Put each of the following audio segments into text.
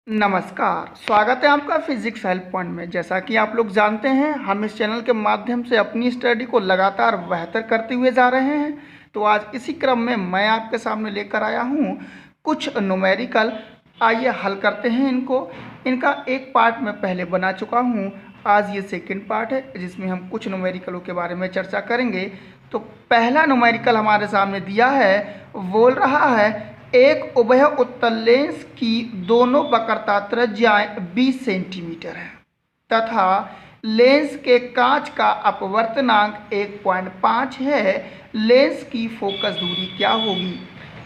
नमस्कार, स्वागत है आपका फिजिक्स हेल्प पॉइंट में। जैसा कि आप लोग जानते हैं, हम इस चैनल के माध्यम से अपनी स्टडी को लगातार बेहतर करते हुए जा रहे हैं। तो आज इसी क्रम में मैं आपके सामने लेकर आया हूँ कुछ न्यूमेरिकल। आइए हल करते हैं इनको। इनका एक पार्ट मैं पहले बना चुका हूँ, आज ये सेकंड पार्ट है जिसमें हम कुछ न्यूमेरिकलों के बारे में चर्चा करेंगे। तो पहला न्यूमेरिकल हमारे सामने दिया है, बोल रहा है एक उभय उत्तल लेंस की दोनों वक्रता त्रिज्याएं 20 सेंटीमीटर है तथा लेंस के कांच का अपवर्तनांक 1.5 है। लेंस की फोकस दूरी क्या होगी?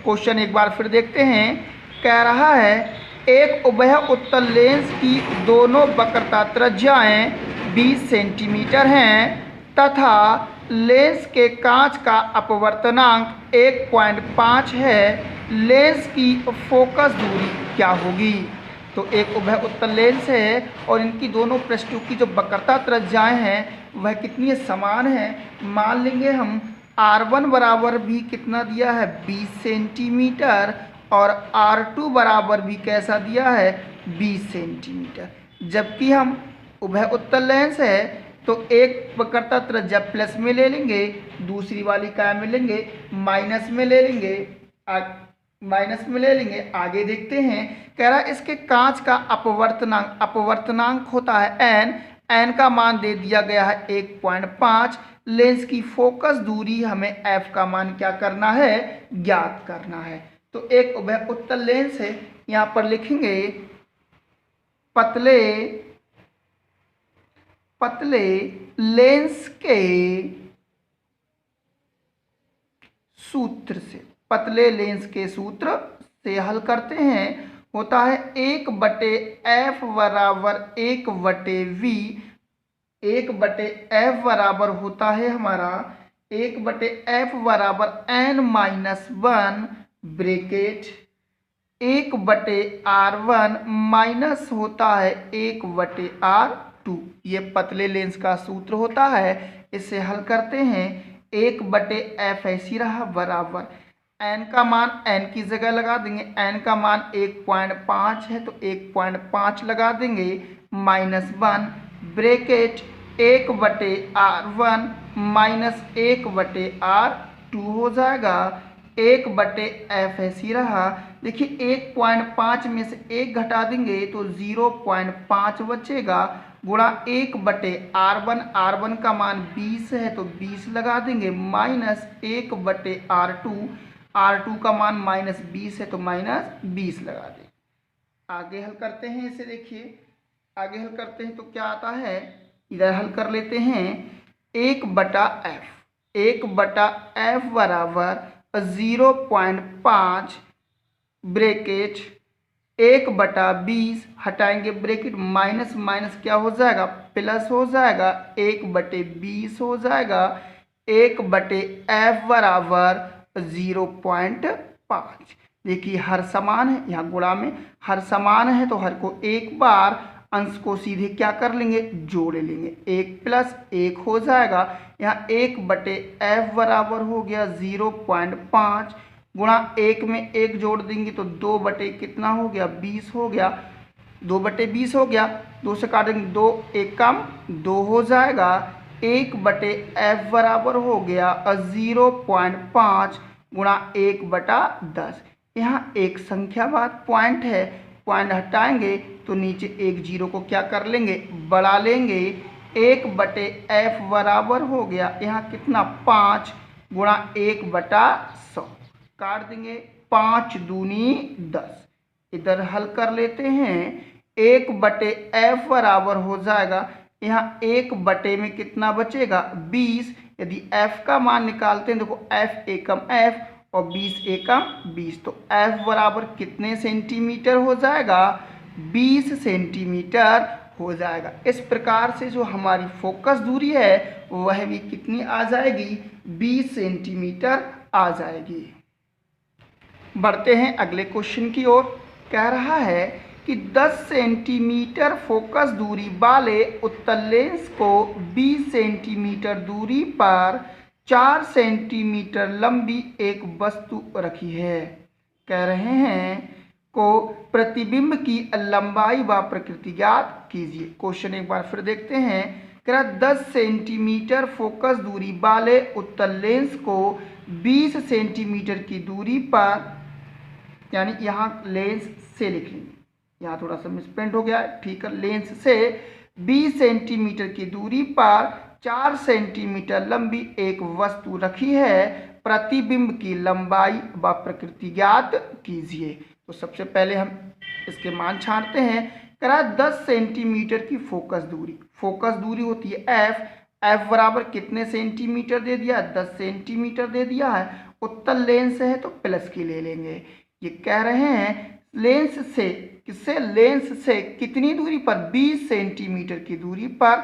क्वेश्चन एक बार फिर देखते हैं। कह रहा है एक उभय उत्तल लेंस की दोनों वक्रता त्रिज्याएं 20 सेंटीमीटर हैं तथा लेंस के कांच का अपवर्तनांक 1.5 है। लेंस की फोकस दूरी क्या होगी? तो एक उभय उत्तल लेंस है और इनकी दोनों पृष्ठों की जो वक्रता त्रिज्याएं हैं वह कितनी समान है। मान लेंगे हम R1 बराबर भी कितना दिया है 20 सेंटीमीटर और R2 बराबर भी कैसा दिया है 20 सेंटीमीटर। जबकि हम उभय उत्तल लेंस है तो एक वक्रता त्रिज्या प्लस में ले लेंगे, दूसरी वाली क्या में लेंगे माइनस में ले लेंगे। आगे देखते हैं। कह रहा है इसके कांच का अपवर्तनांक होता है n का मान दे दिया गया है 1.5। लेंस की फोकस दूरी हमें f का मान क्या करना है, ज्ञात करना है। तो एक उभय उत्तल लेंस है, यहाँ पर लिखेंगे पतले लेंस के सूत्र से, पतले लेंस के सूत्र से हल करते हैं। होता है 1/f बराबर 1/v। 1/f बराबर होता है हमारा 1/f बराबर n-1 ब्रैकेट 1/r1 माइनस होता है 1/r2। ये पतले लेंस का सूत्र होता है। इसे हल करते हैं। 1/f ऐसी रहा बराबर n का मान n की जगह लगा देंगे। n का मान 1.5 है तो 1.5 लगा देंगे -1 ब्रैकेट 1/r1 माइनस 1/r2 हो जाएगा। 1/f ऐसी रहा। देखिए 1.5 में से 1 घटा देंगे तो 0.5 बचेगा गुणा 1/r1। r1 का मान 20 है तो 20 लगा देंगे माइनस 1/r2। r2 का मान -20 है तो -20 लगा देंगे। आगे हल करते हैं इसे। देखिए आगे हल करते हैं तो क्या आता है, इधर हल कर लेते हैं। 1/f 1/f बराबर 0.5 ब्रैकेट 1/20 हटाएंगे ब्रैकेट माइनस माइनस क्या हो जाएगा प्लस हो जाएगा 1/20 हो जाएगा। 1/f बराबर 0.5। देखिए हर समान है, यहाँ गुणा में हर समान है तो हर को एक बार अंश को सीधे क्या कर लेंगे, जोड़ लेंगे। 1 + 1 हो जाएगा। यहाँ 1/f बराबर हो गया 0.5 गुणा 1 में 1 जोड़ देंगे तो 2 कितना हो गया 20 हो गया। 2/20 हो गया, 2 से काटेंगे 2 1 कम 2 हो जाएगा। 1/f बराबर हो गया 0.5 गुणा 1/10। यहाँ एक संख्या बाद पॉइंट है, पॉइंट हटाएंगे तो नीचे एक जीरो को क्या कर लेंगे, बढ़ा लेंगे। 1/f बराबर हो गया यहाँ कितना 5 गुणा 1/100 काट देंगे 5 दूनी 10। इधर हल कर लेते हैं। 1/f बराबर हो जाएगा यहाँ 1 में कितना बचेगा 20। यदि f का मान निकालते हैं, देखो f एकम f और 20 एकम 20 तो f बराबर कितने सेंटीमीटर हो जाएगा 20 सेंटीमीटर हो जाएगा। इस प्रकार से जो हमारी फोकस दूरी है वह भी कितनी आ जाएगी 20 सेंटीमीटर आ जाएगी। बढ़ते हैं अगले क्वेश्चन की ओर। कह रहा है कि 10 सेंटीमीटर फोकस दूरी वाले उत्तल लेंस को 20 सेंटीमीटर दूरी पर 4 सेंटीमीटर लंबी एक वस्तु रखी है। कह रहे हैं को प्रतिबिंब की लंबाई व प्रकृति ज्ञात कीजिए। क्वेश्चन एक बार फिर देखते हैं। कह रहा 10 सेंटीमीटर फोकस दूरी वाले उत्तल लेंस को 20 सेंटीमीटर की दूरी पर, यानी यहाँ लेंस से लिख लेंगे, यहाँ थोड़ा सा मिसप्रिंट हो गया है, ठीक है। लेंस से 20 सेंटीमीटर की दूरी पर 4 सेंटीमीटर लंबी एक वस्तु रखी है, प्रतिबिंब की लंबाई व प्रकृति ज्ञात कीजिए। तो सबसे पहले हम इसके मान छांटते हैं। करा 10 सेंटीमीटर की फोकस दूरी होती है एफ बराबर कितने सेंटीमीटर दे दिया, 10 सेंटीमीटर दे दिया है। उत्तल लेंस है तो प्लस की ले लेंगे। ये कह रहे हैं लेंस से कितनी दूरी पर, 20 सेंटीमीटर की दूरी पर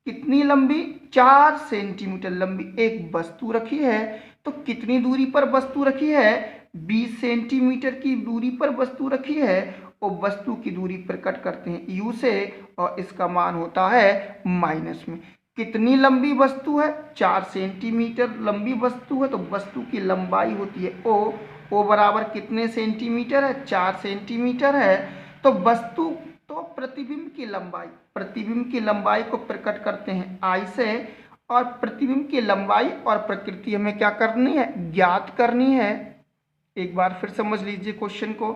कितनी लंबी, 4 सेंटीमीटर लंबी एक वस्तु रखी है। तो कितनी दूरी पर वस्तु रखी है, 20 सेंटीमीटर की दूरी पर वस्तु रखी है, और वस्तु की दूरी पर कट करते हैं यू से, और इसका मान होता है माइनस में। कितनी लंबी वस्तु है, 4 सेंटीमीटर लंबी वस्तु है, तो वस्तु की लंबाई होती है ओ बराबर कितने सेंटीमीटर है, 4 सेंटीमीटर है। तो वस्तु तो प्रतिबिंब की लंबाई को प्रकट करते हैं आई से, और प्रतिबिंब की लंबाई और प्रकृति हमें क्या करनी है, ज्ञात करनी है। एक बार फिर समझ लीजिए क्वेश्चन को।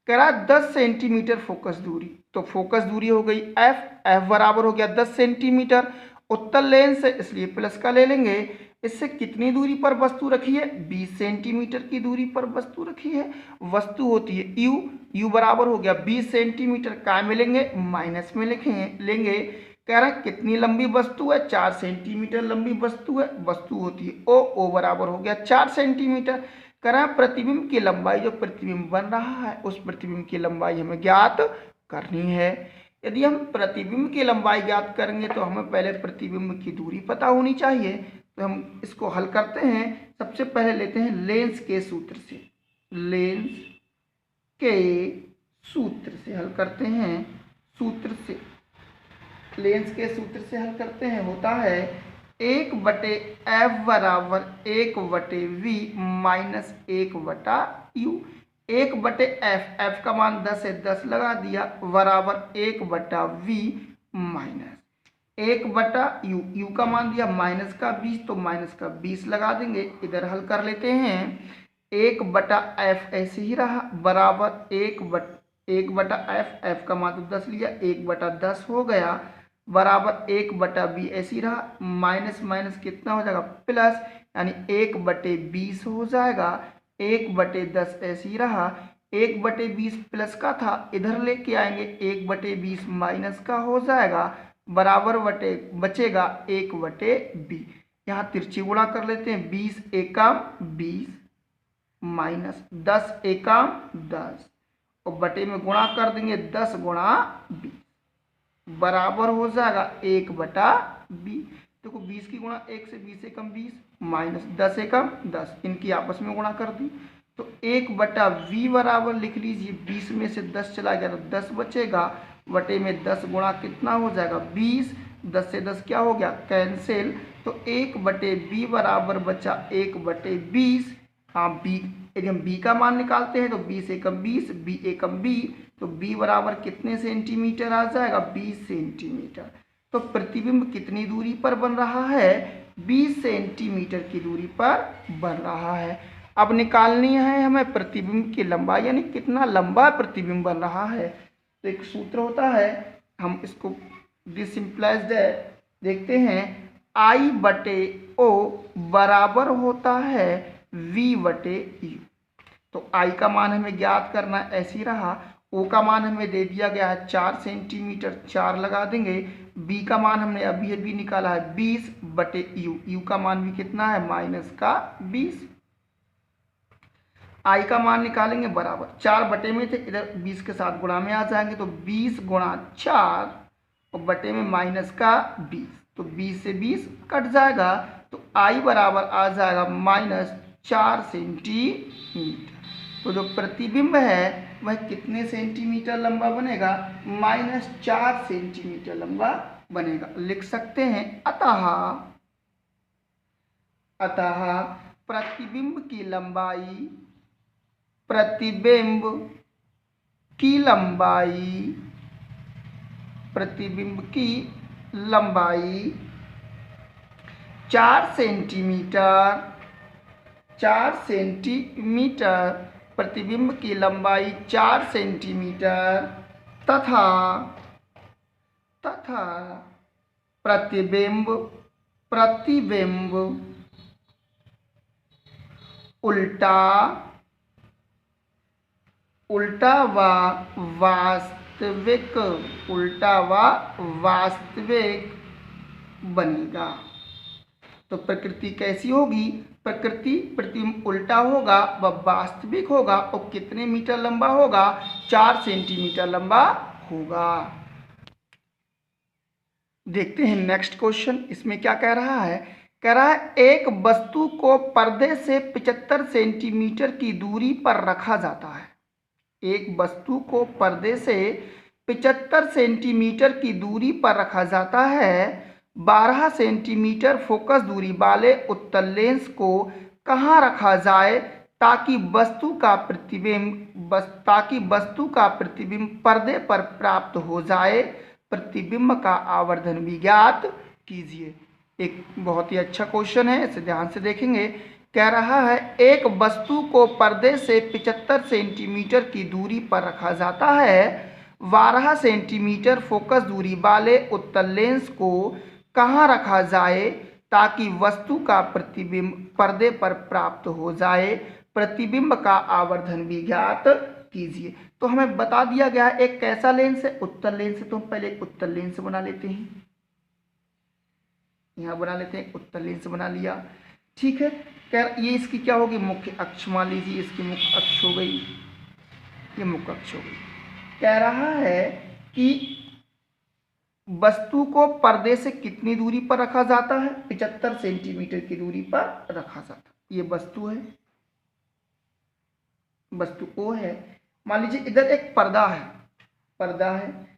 कह रहा 10 सेंटीमीटर फोकस दूरी, तो फोकस दूरी हो गई एफ बराबर हो गया 10 सेंटीमीटर। उत्तल लेंस है इसलिए प्लस का ले लेंगे। इससे कितनी दूरी पर वस्तु रखी है, 20 सेंटीमीटर की दूरी पर वस्तु रखी है। वस्तु होती है यू बराबर हो गया 20 सेंटीमीटर, काय में लेंगे, माइनस में लेंगे। कह रहा है कितनी लंबी वस्तु है, 4 सेंटीमीटर लंबी वस्तु है। वस्तु होती है ओ बराबर हो गया 4 सेंटीमीटर। कह रहा है प्रतिबिंब की लंबाई, जो प्रतिबिंब बन रहा है उस प्रतिबिंब की लंबाई हमें ज्ञात करनी है। यदि हम प्रतिबिंब की लंबाई ज्ञात करेंगे तो हमें पहले प्रतिबिंब की दूरी पता होनी चाहिए। तो हम इसको हल करते हैं। सबसे पहले लेते हैं लेंस के सूत्र से हल करते हैं। लेंस के सूत्र से हल करते हैं, होता है 1/f बराबर 1/v माइनस 1/u। 1/f का मान 10 है, 10 लगा दिया, बराबर 1/v माइनस 1/u का मान दिया माइनस का 20, तो माइनस का 20 लगा देंगे। इधर हल कर लेते हैं। 1/f ऐसे ही रहा, बराबर 1/f का मान तो 10 लिया, 1/10 हो गया, बराबर 1/b ऐसे ही रहा, माइनस माइनस कितना हो जाएगा, प्लस, यानी 1/20 हो जाएगा। 1/10 ऐसे ही रहा, 1/20 प्लस का था, इधर लेके आएंगे 1/20 माइनस का हो जाएगा, बराबर बचेगा 1/b। यहाँ तिरछी गुणा कर लेते हैं। 20 एकम 20 माइनस 10 एकम 10, और बटे में गुणा कर देंगे 10 गुणा 20, बराबर हो जाएगा 1/b। देखो 20 की गुणा 1 से 20 एकम 20 माइनस 10 एकम 10, इनकी आपस में गुणा कर दी, तो 1/v बराबर लिख लीजिए, 20 में से 10 चला गया तो 10 बचेगा, बटे में 10 गुणा कितना हो जाएगा 20, 10 से 10 क्या हो गया, कैंसिल। तो 1/b बराबर बचा 1/20। हाँ b, यदि हम b का मान निकालते हैं तो 20 एकम 20, b एकम b, तो b बराबर कितने सेंटीमीटर आ जाएगा, 20 सेंटीमीटर। तो प्रतिबिंब कितनी दूरी पर बन रहा है, 20 सेंटीमीटर की दूरी पर बन रहा है। अब निकालनी है हमें प्रतिबिंब की लंबाई, यानी कितना लंबा प्रतिबिंब बन रहा है। तो एक सूत्र होता है, हम इसको डिसिंप्लाइज्ड देखते हैं। I/O बराबर होता है V/U। तो I का मान हमें ज्ञात करना है, ऐसे ही रहा। O का मान हमें दे दिया गया है 4 सेंटीमीटर, 4 लगा देंगे। B का मान हमने अभी निकाला है 20/U। U का मान भी कितना है, माइनस का 20। I का मान निकालेंगे, बराबर 4 बटे में थे, इधर 20 के साथ गुणा में आ जाएंगे, तो 20 गुणा 4, और बटे में माइनस का 20, तो 20 से 20 कट जाएगा, तो I बराबर आ जाएगा -4 सेंटीमीटर। तो जो प्रतिबिंब है वह कितने सेंटीमीटर लंबा बनेगा, -4 सेंटीमीटर लंबा बनेगा। लिख सकते हैं अतः प्रतिबिंब की लंबाई की लंबाई, प्रतिबिंब की लंबाई 4 सेंटीमीटर, 4 सेंटीमीटर, प्रतिबिंब की लंबाई 4 सेंटीमीटर तथा तथा प्रतिबिंब प्रतिबिंब उल्टा उल्टा व वास्तविक, उल्टा व वास्तविक बनेगा। तो प्रकृति कैसी होगी? प्रकृति प्रतिबिंब उल्टा होगा व वास्तविक होगा और कितने मीटर लंबा होगा? 4 सेंटीमीटर लंबा होगा। देखते हैं नेक्स्ट क्वेश्चन, इसमें क्या कह रहा है? कह रहा है एक वस्तु को पर्दे से 75 सेंटीमीटर की दूरी पर रखा जाता है। एक वस्तु को पर्दे से 75 सेंटीमीटर की दूरी पर रखा जाता है। 12 सेंटीमीटर फोकस दूरी वाले उत्तल लेंस को कहाँ रखा जाए ताकि वस्तु का प्रतिबिंब पर्दे पर प्राप्त हो जाए? प्रतिबिंब का आवर्धन भी ज्ञात कीजिए। एक बहुत ही अच्छा क्वेश्चन है, इसे ध्यान से देखेंगे। कह रहा है एक वस्तु को पर्दे से 75 सेंटीमीटर की दूरी पर रखा जाता है। 12 सेंटीमीटर फोकस दूरी वाले उत्तल लेंस को कहाँ रखा जाए ताकि वस्तु का प्रतिबिंब पर्दे पर प्राप्त हो जाए? प्रतिबिंब का आवर्धन भी ज्ञात कीजिए। तो हमें बता दिया गया है एक कैसा लेंस है? उत्तल लेंस है। तो हम पहले एक उत्तल लेंस बना लेते हैं, यहाँ बना लेते हैं, उत्तल लेंस बना लिया। ठीक है, ये इसकी क्या होगी? मुख्य अक्ष। मान लीजिए इसकी मुख्य अक्ष हो गई, ये मुख्य अक्ष हो गई। कह रहा है कि वस्तु को पर्दे से कितनी दूरी पर रखा जाता है? 75 सेंटीमीटर की दूरी पर रखा जाता है। ये वस्तु है, वस्तु ओ है। मान लीजिए इधर एक पर्दा है, पर्दा है,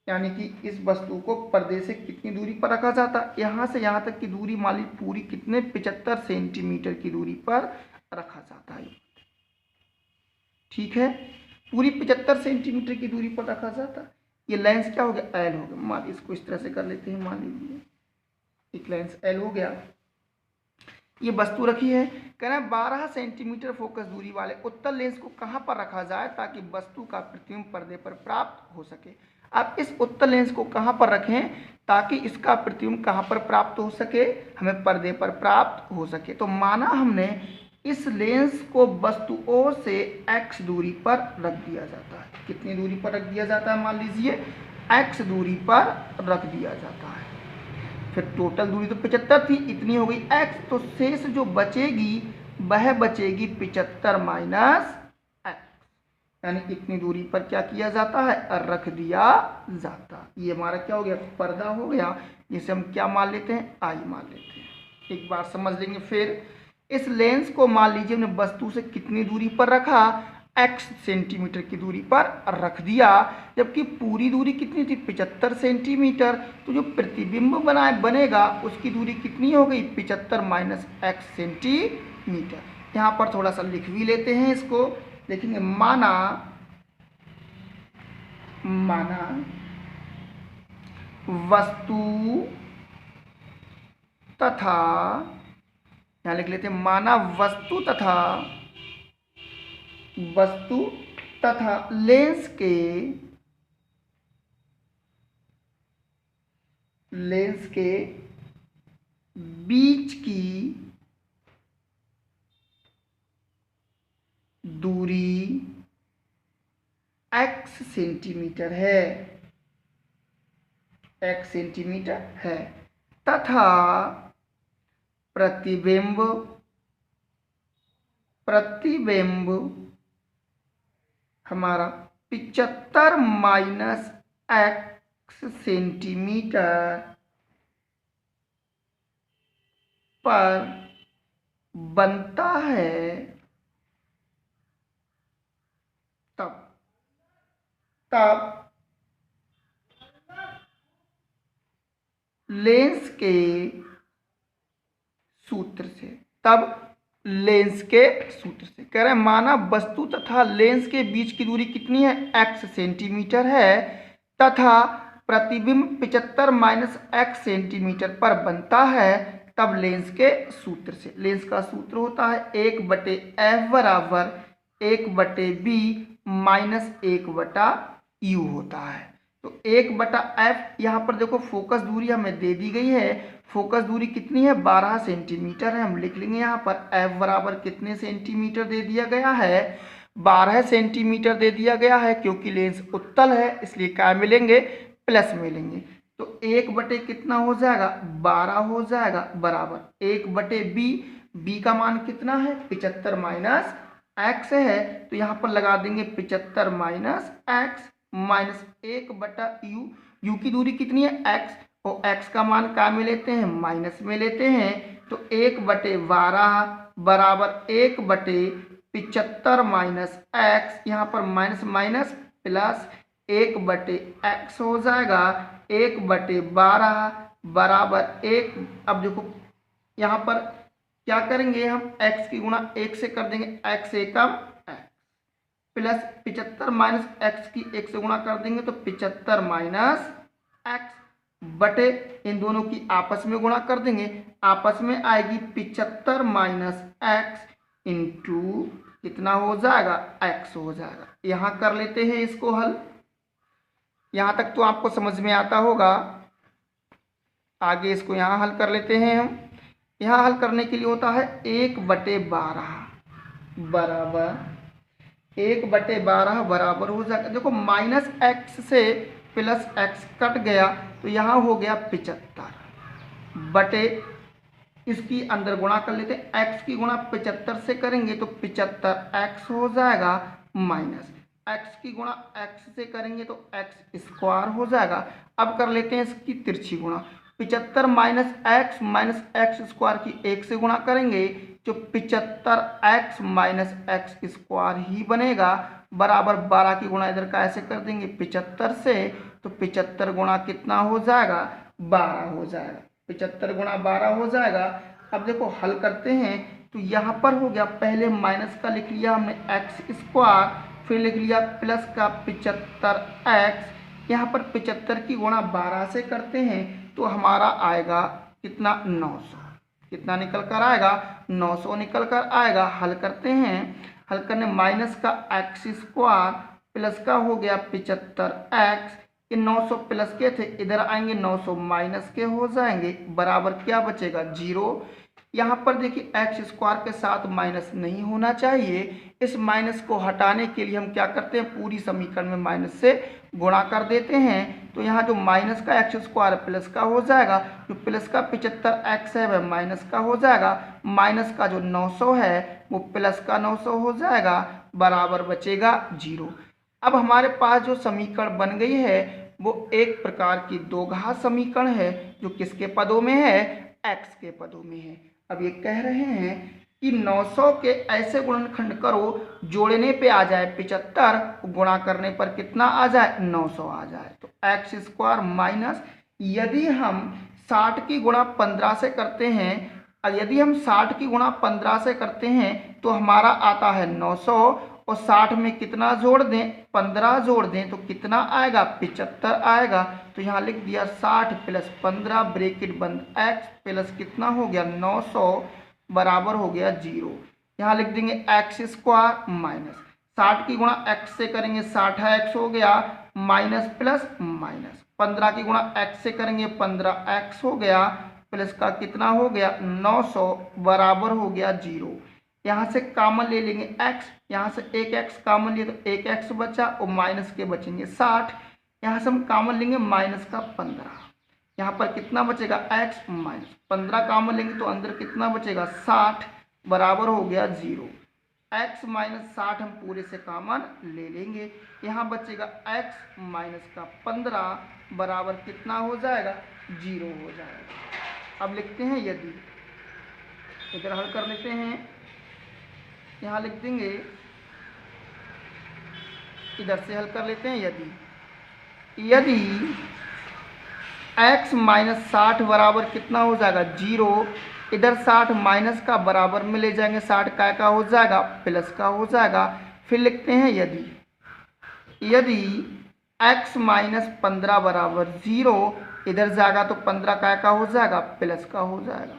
यानी कि इस वस्तु को पर्दे से कितनी दूरी पर रखा जाता है? यहाँ से यहाँ तक की दूरी मान लीजिए पूरी कितने? 75 सेंटीमीटर की दूरी पर रखा जाता है। ठीक है, पूरी 75 सेंटीमीटर की दूरी पर रखा जाता है। ये लेंस क्या हो गया? एल हो गया। मान इसको इस तरह से कर लेते हैं। मान लीजिए एक लेंस एल हो गया, ये वस्तु रखी है। कह रहा है 12 सेंटीमीटर फोकस दूरी वाले उत्तल लेंस को कहाँ पर रखा जाए ताकि वस्तु का प्रतिबिंब पर्दे पर प्राप्त हो सके? आप इस उत्तल लेंस को कहाँ पर रखें ताकि इसका प्रतिबिंब कहाँ पर प्राप्त हो सके? हमें पर्दे पर प्राप्त हो सके। तो माना हमने इस लेंस को वस्तु O से x दूरी पर रख दिया जाता है। कितनी दूरी पर रख दिया जाता है? मान लीजिए x दूरी पर रख दिया जाता है। फिर टोटल दूरी तो 75 थी, इतनी हो गई x, तो शेष जो बचेगी वह बचेगी 75 माइनस x, यानी इतनी दूरी पर क्या किया जाता है? रख दिया जाता। ये हमारा क्या हो गया? पर्दा हो गया, जिसे हम क्या मान लेते हैं? I मान लेते हैं। एक बार समझ लेंगे। फिर इस लेंस को मान लीजिए हमने वस्तु से कितनी दूरी पर रखा? x सेंटीमीटर की दूरी पर रख दिया, जबकि पूरी दूरी कितनी थी? 75 सेंटीमीटर। तो जो प्रतिबिंब बनेगा उसकी दूरी कितनी हो गई? 75 माइनस x सेंटीमीटर। यहाँ पर थोड़ा सा लिख भी लेते हैं इसको, देखेंगे। माना वस्तु तथा, यहाँ लिख लेते हैं माना वस्तु तथा लेंस के बीच की दूरी x सेंटीमीटर है, x सेंटीमीटर है, तथा प्रतिबिंब हमारा 75 माइनस x सेंटीमीटर पर बनता है, तब लेंस के सूत्र से, तब लेंस के सूत्र से। कह रहे हैं माना वस्तु तथा लेंस के बीच की दूरी कितनी है, x सेंटीमीटर है तथा प्रतिबिंब 75 माइनस x सेंटीमीटर पर बनता है, तब लेंस के सूत्र से। लेंस का सूत्र होता है 1/f बराबर 1/b माइनस 1/u होता है। तो 1/f यहाँ पर देखो फोकस दूरी हमें दे दी गई है, फोकस दूरी कितनी है 12 सेंटीमीटर है। हम लिख लेंगे यहाँ पर f बराबर कितने सेंटीमीटर दे दिया गया है, 12 सेंटीमीटर दे दिया गया है। क्योंकि लेंस उत्तल है इसलिए क्या मिलेंगे, प्लस मिलेंगे। तो 1 कितना हो जाएगा 12 हो जाएगा बराबर 1/b, b का मान कितना है 75 माइनस x है, तो यहाँ पर लगा देंगे 75 minus x minus 1/u। u की दूरी कितनी है x, और x का मान क्या में लेते हैं, माइनस में लेते हैं। तो 1/12 बराबर 1/75 माइनस x, यहाँ पर माइनस माइनस प्लस 1/x हो जाएगा 1/12 बराबर 1। अब देखो यहाँ पर क्या करेंगे हम, x की गुणा 1 से कर देंगे, x एकम x प्लस 75 माइनस x की 1 से गुणा कर देंगे तो 75 माइनस x बटे इन दोनों की आपस में गुणा कर देंगे, आपस में आएगी 75 माइनस x इंटू कितना हो जाएगा x हो जाएगा। यहाँ कर लेते हैं इसको हल, यहाँ तक तो आपको समझ में आता होगा। आगे इसको यहाँ हल कर लेते हैं हम। यहाँ हल करने के लिए होता है 1/12 बराबर 1/12 बराबर हो जाएगा, देखो माइनस x से प्लस x कट गया तो यहाँ हो गया 75 बटे इसकी अंदर गुणा कर लेते हैं, x की गुणा 75 से करेंगे तो 75x हो जाएगा माइनस x की गुणा x से करेंगे तो x स्क्वायर हो जाएगा। अब कर लेते हैं इसकी तिरछी गुणा, 75 माइनस x स्क्वायर की 1 से गुणा करेंगे जो 75x माइनस x स्क्वायर ही बनेगा बराबर 12 की गुणा इधर का ऐसे कर देंगे 75 से, तो 75 गुणा कितना हो जाएगा 12 हो जाएगा, 75 गुणा 12 हो जाएगा। अब देखो हल करते हैं तो यहाँ पर हो गया, पहले माइनस का लिख लिया हमने x स्क्वायर, फिर लिख लिया प्लस का 75x, यहाँ पर 75 की गुणा 12 से करते हैं तो हमारा आएगा कितना 900, कितना निकल कर आएगा 900 निकल कर आएगा। हल करते हैं, हल करने माइनस का x स्क्वायर प्लस का हो गया 75x, ये 900 प्लस के थे इधर आएंगे 900 माइनस के हो जाएंगे बराबर क्या बचेगा 0। यहाँ पर देखिए x स्क्वायर के साथ माइनस नहीं होना चाहिए, इस माइनस को हटाने के लिए हम क्या करते हैं पूरी समीकरण में माइनस से गुणा कर देते हैं। तो यहाँ जो माइनस का x स्क्वायर प्लस का हो जाएगा, जो प्लस का 75x है वह माइनस का हो जाएगा, माइनस का जो 900 है वो प्लस का 900 हो जाएगा बराबर बचेगा 0। अब हमारे पास जो समीकरण बन गई है वो एक प्रकार की दोघात समीकरण है जो किसके पदों में है, x के पदों में है। अब ये कह रहे हैं कि 900 के ऐसे गुणनखंड करो जोड़ने पे आ जाए 75, गुणा करने पर कितना आ जाए 900 आ जाए, तो x स्क्वायर माइनस यदि हम 60 की गुणा 15 से करते हैं, यदि हम 60 की गुणा 15 से करते हैं तो हमारा आता है 900 और 60 में कितना जोड़ दें 15 जोड़ दें तो कितना आएगा 75 आएगा। तो यहाँ लिख दिया 60 प्लस 15 ब्रैकेट बंद x प्लस कितना हो गया 900 बराबर हो गया 0। यहाँ लिख देंगे x स्क्वायर माइनस 60 की गुणा x से करेंगे 60x हो गया माइनस प्लस माइनस 15 की गुणा x से करेंगे 15x हो गया प्लस का कितना हो गया 900 बराबर हो गया 0। यहाँ से कॉमन ले लेंगे x, यहाँ से एक x कॉमन लिए तो एक x बचा और माइनस के बचेंगे 60, यहाँ से हम कॉमन लेंगे माइनस का 15, यहाँ पर कितना बचेगा x माइनस 15 कॉमन लेंगे तो अंदर कितना बचेगा 60 बराबर हो गया 0। x माइनस 60 हम पूरे से कॉमन ले लेंगे, यहाँ बचेगा x माइनस का 15 बराबर कितना हो जाएगा 0 हो जाएगा। अब लिखते हैं यदि, इधर हल कर लेते हैं, यहाँ लिख देंगे इधर से हल कर लेते हैं यदि x माइनस 60 बराबर कितना हो जाएगा 0 इधर 60 माइनस का बराबर में ले जाएंगे, 60 का हो जाएगा प्लस का हो जाएगा। फिर लिखते हैं यदि x माइनस 15 बराबर 0, इधर जाएगा तो 15 का हो जाएगा प्लस का हो जाएगा।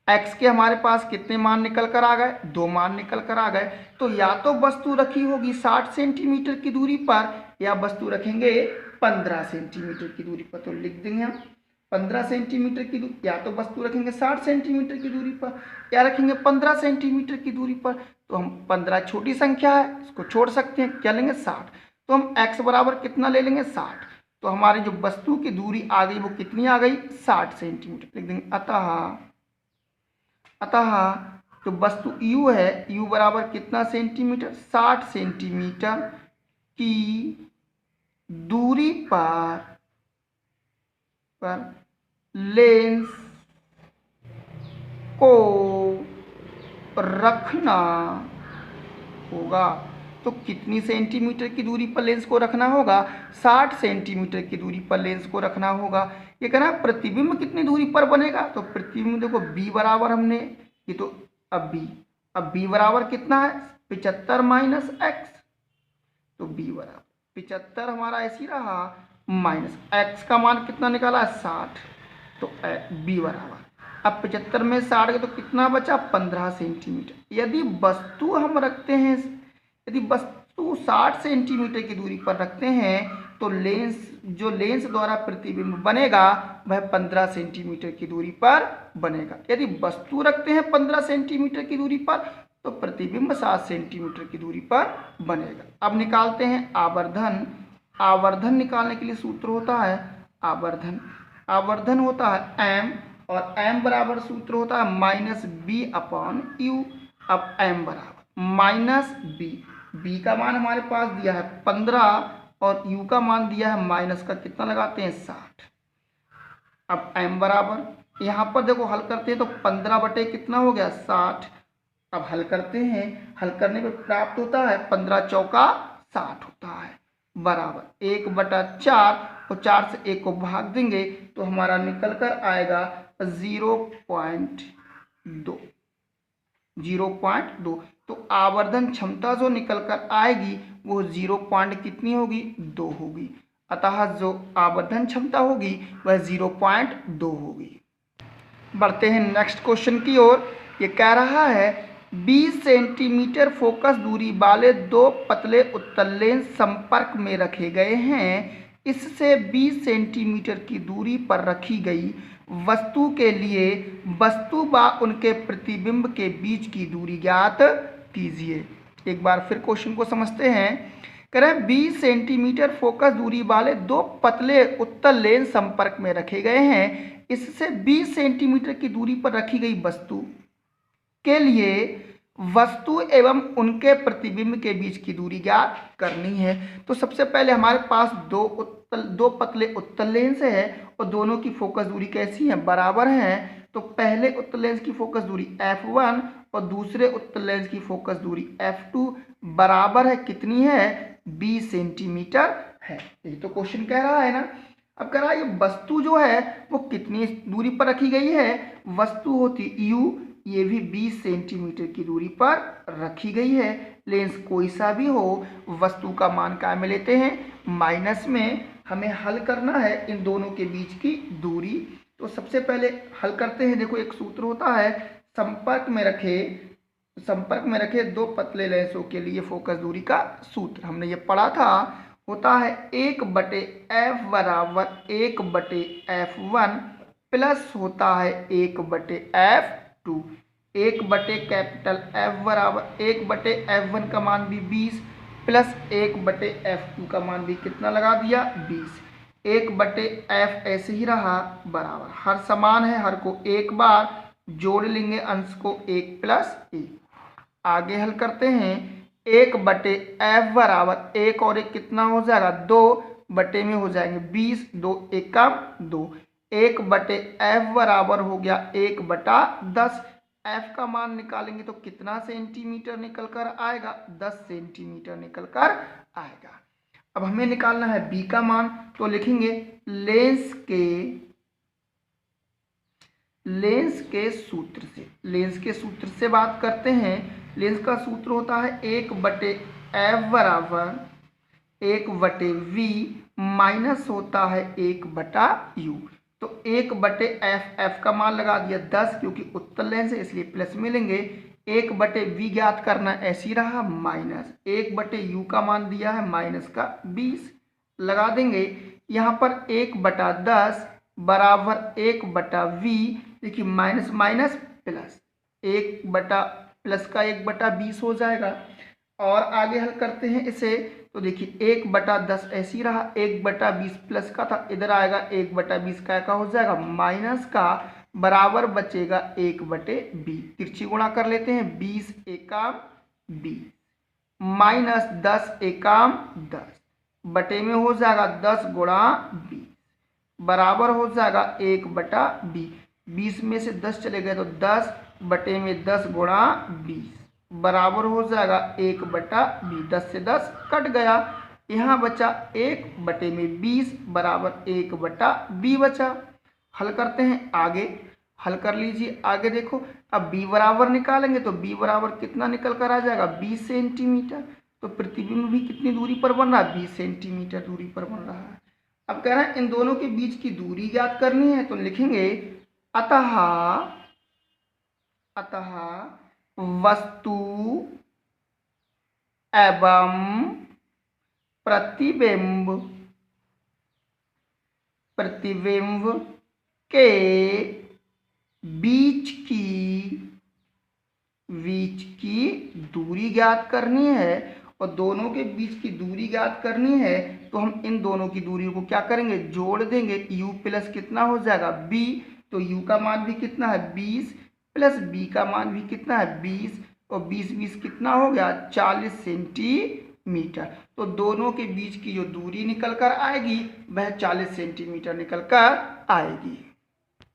x के हमारे पास कितने मान निकल कर आ गए, 2 मान निकल कर आ गए। तो या तो वस्तु रखी होगी 60 सेंटीमीटर की दूरी पर या वस्तु रखेंगे 15 सेंटीमीटर की दूरी पर। तो लिख देंगे हम 15 सेंटीमीटर की दूरी, या तो वस्तु रखेंगे 60 सेंटीमीटर की दूरी पर या रखेंगे 15 सेंटीमीटर की दूरी पर। तो हम 15 छोटी संख्या है, इसको छोड़ सकते हैं, क्या लेंगे 60। तो हम x बराबर कितना ले लेंगे 60। तो हमारी जो वस्तु की दूरी आ गई वो कितनी आ गई 60 सेंटीमीटर। लिख देंगे अतः जो वस्तु u है, u बराबर कितना सेंटीमीटर 60 सेंटीमीटर की दूरी पर लेंस को रखना होगा। तो कितनी सेंटीमीटर की दूरी पर लेंस को रखना होगा, 60 सेंटीमीटर की दूरी पर लेंस को रखना होगा। ये कहना प्रतिबिंब कितनी दूरी पर बनेगा, तो प्रतिबिंब देखो b बराबर हमने ये तो अब b बराबर कितना है 75 माइनस x। तो b बराबर 75 हमारा ऐसी रहा माइनस x का मान कितना निकाला 60। तो b बराबर अब 75 में 60 तो कितना बचा 15 सेंटीमीटर। यदि वस्तु हम रखते हैं, यदि वस्तु 60 सेंटीमीटर की दूरी पर रखते हैं तो लेंस द्वारा प्रतिबिंब बनेगा वह 15 सेंटीमीटर की दूरी पर बनेगा। यदि वस्तु रखते हैं 15 सेंटीमीटर की दूरी पर तो प्रतिबिंब 7 सेंटीमीटर की दूरी पर बनेगा। अब निकालते हैं आवर्धन। आवर्धन निकालने के लिए सूत्र होता है आवर्धन होता है m, और m बराबर सूत्र होता है माइनस b अपॉन यू। अब m बराबर माइनस b का मान हमारे पास दिया है 15 और u का मान दिया है माइनस का कितना लगाते हैं 60। अब m बराबर यहाँ पर देखो हल करते हैं तो 15 बटे कितना हो गया 60। अब हल करते हैं, हल करने पर प्राप्त होता है 15 चौका 60 होता है बराबर 1/4, और 4 से 1 को भाग देंगे तो हमारा निकल कर आएगा 0.2। तो आवर्धन क्षमता जो निकल कर आएगी वो 0 पॉइंट कितनी होगी 2 होगी। अतः जो आवर्धन क्षमता होगी वह 0.2 होगी। बढ़ते हैं नेक्स्ट क्वेश्चन की ओर। ये कह रहा है 20 सेंटीमीटर फोकस दूरी वाले 2 पतले उत्तल लेंस संपर्क में रखे गए हैं। इससे 20 सेंटीमीटर की दूरी पर रखी गई वस्तु के लिए वस्तु व उनके प्रतिबिंब के बीच की दूरी ज्ञात कीजिए। एक बार फिर क्वेश्चन को समझते हैं। कह रहे हैं 20 सेंटीमीटर फोकस दूरी वाले 2 पतले उत्तल लेंस संपर्क में रखे गए हैं। इससे 20 सेंटीमीटर की दूरी पर रखी गई वस्तु के लिए वस्तु एवं उनके प्रतिबिंब के बीच की दूरी ज्ञात करनी है। तो सबसे पहले हमारे पास दो पतले उत्तल लेंस है और दोनों की फोकस दूरी कैसी है बराबर है। तो पहले उत्तल लेंस की फोकस दूरी f1 और दूसरे उत्तल लेंस की फोकस दूरी f2 बराबर है कितनी है 20 सेंटीमीटर है। ये तो क्वेश्चन कह रहा है ना। अब कह रहा है ये वस्तु जो है वो कितनी दूरी पर रखी गई है, वस्तु होती u, ये भी 20 सेंटीमीटर की दूरी पर रखी गई है। लेंस कोई सा भी हो वस्तु का मान क्या में लेते हैं माइनस में। हमें हल करना है इन दोनों के बीच की दूरी। तो सबसे पहले हल करते हैं। देखो एक सूत्र होता है संपर्क में रखे 2 पतले लेंसों के लिए फोकस दूरी का सूत्र हमने ये पढ़ा था, होता है 1/f बराबर 1/f1 प्लस होता है 1/f2। 1/F बराबर 1/f1 का मान भी 20 प्लस 1/f2 का मान भी कितना लगा दिया 20। 1/f ऐसे ही रहा बराबर, हर समान है, हर को एक बार जोड़ लेंगे, अंश को 1 प्लस 1। आगे हल करते हैं। 1/f बराबर 1 और 1 कितना हो जाएगा 2 बटे में हो जाएंगे 20, 2 1 का 2। 1/f बराबर हो गया 1/10। f का मान निकालेंगे तो कितना सेंटीमीटर निकल कर आएगा 10 सेंटीमीटर निकल कर आएगा। अब हमें निकालना है b का मान। तो लिखेंगे लेंस के सूत्र से, लेंस के सूत्र से बात करते हैं। लेंस का सूत्र होता है 1/f बराबर 1/v माइनस होता है 1/u। तो 1/f, f का मान लगा दिया 10 क्योंकि उत्तल लेंस है इसलिए प्लस में लेंगे। 1/v ज्ञात करना ऐसी रहा माइनस 1/u का मान दिया है माइनस का 20 लगा देंगे। यहाँ पर 1/10 बराबर 1/v, देखिए माइनस माइनस प्लस 1/प्लस का 1/20 हो जाएगा। और आगे हल करते हैं इसे, तो देखिए 1/10 ऐसी रहा 1/20 प्लस का था, इधर आएगा 1/20 का हो जाएगा माइनस का, बराबर बचेगा 1/20। तिरछी गुणा कर लेते हैं 20 एकम 20 माइनस 10 एकम 10 बटे में हो जाएगा 10 गुणा 20 बराबर हो जाएगा 1/20। 20 में से 10 चले गए तो 10 बटे में 10 गुणा 20 बराबर हो जाएगा 1/20। 10 से 10 कट गया, यहाँ बचा 1/20 बराबर 1/20 बचा। हल करते हैं आगे, हल कर लीजिए। आगे देखो, अब b बराबर निकालेंगे तो b बराबर कितना निकल कर आ जाएगा 20 सेंटीमीटर। तो प्रतिबिंब भी कितनी दूरी पर बन रहा है 20 सेंटीमीटर दूरी पर बन रहा है। अब कह रहे हैं इन दोनों के बीच की दूरी ज्ञात करनी है, तो लिखेंगे अतः वस्तु एवं प्रतिबिंब के बीच की दूरी ज्ञात करनी है। और दोनों के बीच की दूरी ज्ञात करनी है तो हम इन दोनों की दूरी को क्या करेंगे, जोड़ देंगे। u प्लस कितना हो जाएगा b, तो u का मान भी कितना है 20 प्लस b का मान भी कितना है 20, और 20 कितना हो गया 40 सेंटीमीटर। तो दोनों के बीच की जो दूरी निकल कर आएगी वह 40 सेंटीमीटर निकल कर आएगी।